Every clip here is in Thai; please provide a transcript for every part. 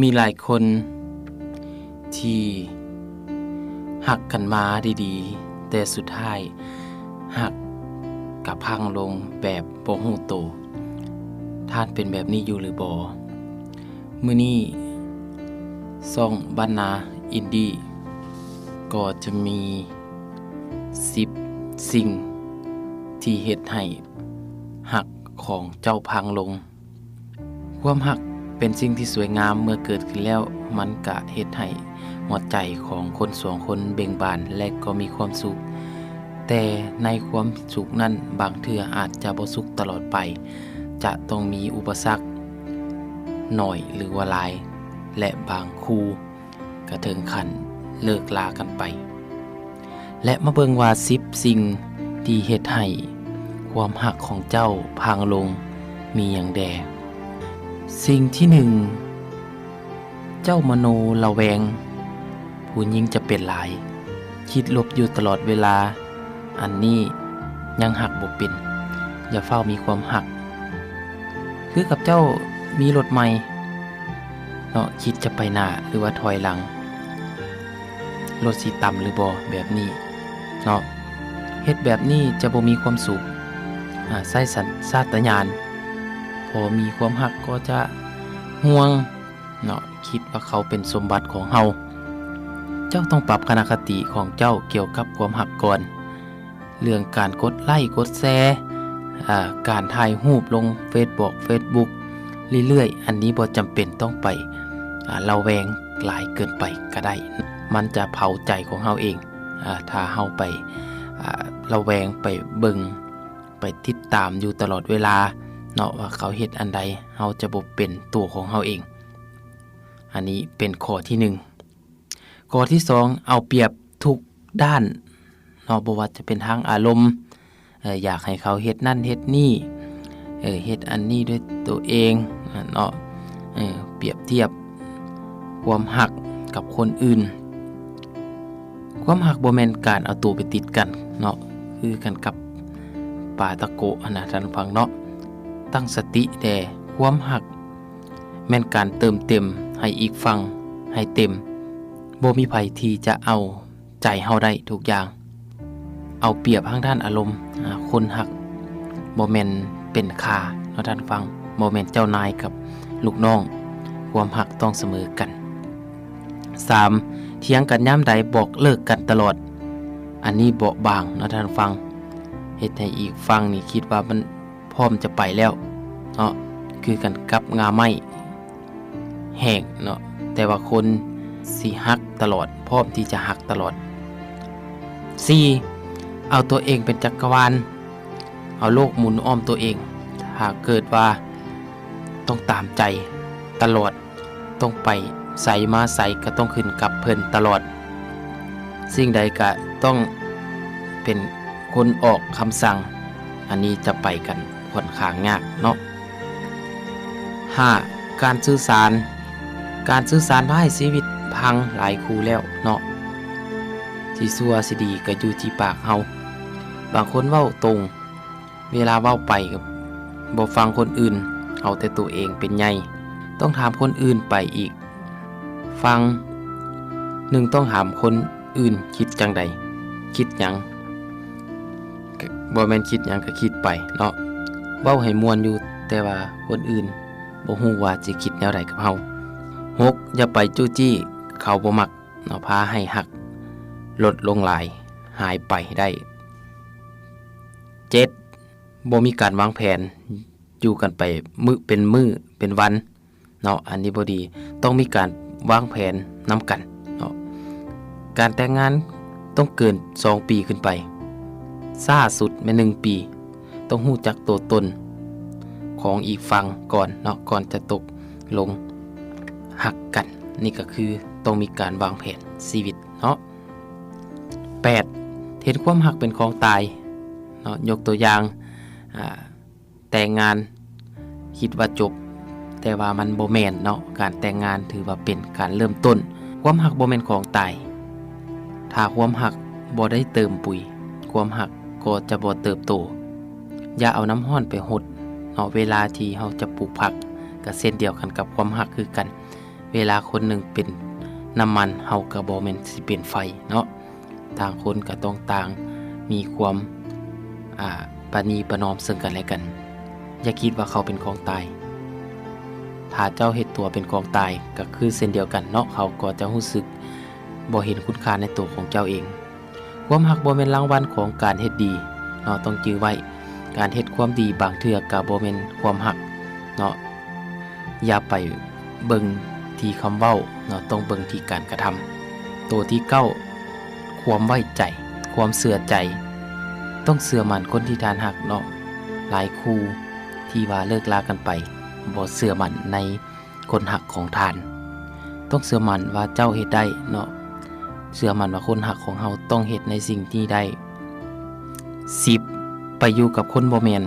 มีหลายคนที่หักกันมาดีๆแต่สุดท้ายหักกับพังลงแบบบ่ฮู้โตท่านเป็นแบบนี้อยู่หรือบ่มื้อนี้ช่องบ้านนาอินดี้ก็จะมี10สิ่งที่เฮ็ดให้หักของเจ้าพังลงความหักเป็นสิ่งที่สวยงามเมื่อเกิดขึ้นแล้วมันก็เฮ็ดให้หัวใจของคนสองคนเบ่งบานและก็มีความสุขแต่ในความสุขนั้นบางเทื่ออาจจะบ่สุขตลอดไปจะต้องมีอุปสรรคหน่อยหรือว่าหลายและบางคู่ก็ถึงขั้นเลิกลากันไปและมาเบิ่งว่า10สิ่งที่เฮ็ดให้ความหักของเจ้าพังลงมีหยังแดสิ่งที่1เจ้ามโนระแวงผู้หญิงจะเป็นหลายคิดลบอยู่ตลอดเวลาอันนี้ยังหักบ่เป็นอย่าเฝ้ามีความหักคือกับเจ้ามีรถใหม่เนาะคิดจะไปหน้าหรือว่าถอยหลังรถสิต่ำหรือบ่แบบนี้เนาะเฮ็ดแบบนี้จะบ่มีความสุขใส่สัญชาตญาณพอมีความหักก็จะห่วงเนาะคิดว่าเขาเป็นสมบัติของเฮาเจ้าต้องปรับคติคติของเจ้าเกี่ยวกับความหักก่อนเรื่องการกดไลค์กดแชร์การถ่ายรูปลงเฟซบุ๊กเรื่อยๆอันนี้บ่จำเป็นต้องไประแวงหลายเกินไปก็ได้มันจะเผาใจของเฮาเองถ้าเฮาไประแวงไปเบิ่งไปติดตามอยู่ตลอดเวลาเนาะว่าเขาเฮ็ดอันใดเฮาจะบ่เป็นตัวของเฮาเองอันนี้เป็นข้อที่1ข้อที่2เอาเปรียบทุกด้านเนาะบ่ว่าจะเป็นทางอารมณ์อยากให้เขาเฮ็ดนั่นเฮ็ดนี่เฮ็ดอันนี้ด้วยตัวเองเนาะเปรียบเทียบความหักกับคนอื่นความหักบ่แม่นการเอาตัวไปติดกันเนาะคือกันกับปลาตะโกนะท่านฟังเนาะตั้งสติแด่ความหักแม่นการเติมเต็มให้อีกฝั่งให้เต็มบ่มีไผที่จะเอาใจเฮาได้ทุกอย่างเอาเปรียบทางด้านอารมณ์คนหักบ่แม่นเป็นค่าเนาะท่านฟังบ่แม่นเจ้านายกับลูกน้องความหักต้องเสมอกัน3เถียงกันยามใดบอกเลิกกันตลอดอันนี้เบาบางเนาะท่านฟังเฮ็ดให้อีกฝั่งนี่คิดว่ามันพร้อมจะไปแล้วเนาะคือกันกับงาไม้แห้งเนาะแต่ว่าคนสิหักตลอดพร้อมที่จะหักตลอด4เอาตัวเองเป็นจักรวาลเอาโลกหมุนอ้อมตัวเองหากเกิดว่าต้องตามใจตลอดต้องไปใส่มาใส่ก็ต้องขึ้นกับเพิ่นตลอดสิ่งใดก็ต้องเป็นคนออกคำสั่งอันนี้จะไปกันค่อนข้างยากเนาะ5การสื่อสารพาให้ชีวิตพังหลายคู่แล้วเนาะสิชั่วสิดีก็อยู่ที่ปากเฮาบางคนเว้าตรงเวลาเว้าไปก็บ่ฟังคนอื่นเอาแต่ตัวเองเป็นใหญ่ต้องถามคนอื่นไปอีกฟังต้องถามคนอื่นคิดจังใดคิดหยังบ่แม่นคิดหยังก็คิดไปเนาะเว้าให้ม่วนอยู่แต่ว่าคนอื่นบ่ฮู้ว่าสิคิดแนวใดกับเฮา6อย่าไปจู้จี้เขาบ่มักเนาะพาให้หักลดลงหลายหายไปได้7บ่มีการวางแผนอยู่กันไปมื้อเป็นวันเนาะอันนี้บ่ดีต้องมีการวางแผนนำกันเนาะการแต่งงานต้องเกิน2ปีขึ้นไปช้าสุดแม่1ปีต้องรู้จักตัวตนของอีกฝั่งก่อนเนาะก่อนจะตกลงหักกันนี่ก็คือต้องมีการวางแผนชีวิตเนาะ8เห็นความหักเป็นของตายเนาะยกตัวอย่างแต่งงานคิดว่าจบแต่ว่ามันบ่แม่นเนาะการแต่งงานถือว่าเป็นการเริ่มต้นความหักบ่แม่นของตายถ้าความหักบ่ได้เติมปุ๋ยความหักก็จะบ่เติบโตอย่าเอาน้ำร้อนไปหดเนาะเวลาที่เฮาจะปลูกผักก็เช่นเดียวกันกับความหักคือกัน เวลาคนหนึ่งเป็นน้ำมันเฮาก็บ่แม่นสิเป็นไฟเนาะต่างคนก็ต้องต่างมีความประนีประนอมซึ่งกันและกันอย่าคิดว่าเขาเป็นของตายถ้าเจ้าเฮ็ดตัวเป็นของตายก็คือเช่นเดียวกันเนาะเขาก็จะรู้สึกบ่เห็นคุณค่าในตัวของเจ้าเองความรักบ่แม่นรางวัลของการเฮ็ดดีเนาะต้องจื้อไว้การเฮ็ดความดีบางเทื่อก็บ่แม่นความรักเนาะอย่าไปเบิ่งที่คำเว้าเนาะต้องเบิ่งที่การกระทำตัวที่9ความไว้ใจความเชื่อใจต้องเชื่อมั่นคนที่ทานรักเนาะหลายคู่ที่ว่าเลิกลากันไปบ่เชื่อมั่นในคนรักของทานต้องเชื่อมั่นว่าเจ้าเฮ็ดได้เนาะเชื่อมั่นว่าคนรักของเฮาต้องเฮ็ดในสิ่งที่ได้10ไปอยู่กับคนบ่แม่น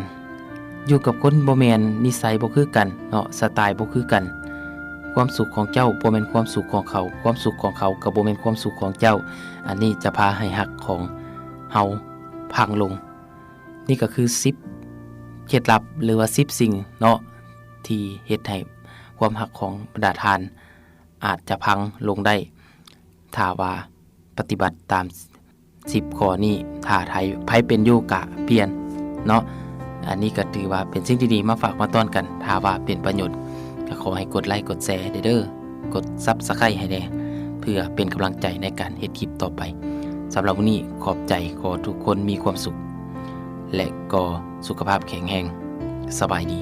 อยู่กับคนบ่แม่นนิสัยบ่คือกันเนาะสไตล์บ่คือกันความสุขของเจ้าบ่แม่นความสุขของเขาความสุขของเขาก็บ่แม่นความสุขของเจ้าอันนี้จะพาให้รักของเฮาพังลงนี่ก็คือ10เคล็ดลับหรือว่า10สิ่งเนาะที่เฮ็ดให้ความรักของบรรดาทานอาจจะพังลงได้ถ้าว่าปฏิบัติตาม10ข้อนี้ถ้าไผเป็นอยู่กะเปลี่ยนเนาะอันนี้ก็ถือว่าเป็นสิ่งที่ดีมาฝากมาต้อนกันถ้าว่าเป็นประโยชน์ก็ขอให้กดไลค์กดแชร์เด้อกด Subscribe ให้แน่เพื่อเป็นกำลังใจในการเฮ็ดคลิปต่อไปสำหรับวันนี้ขอบใจขอทุกคนมีความสุขและก็สุขภาพแข็งแรงสบายดี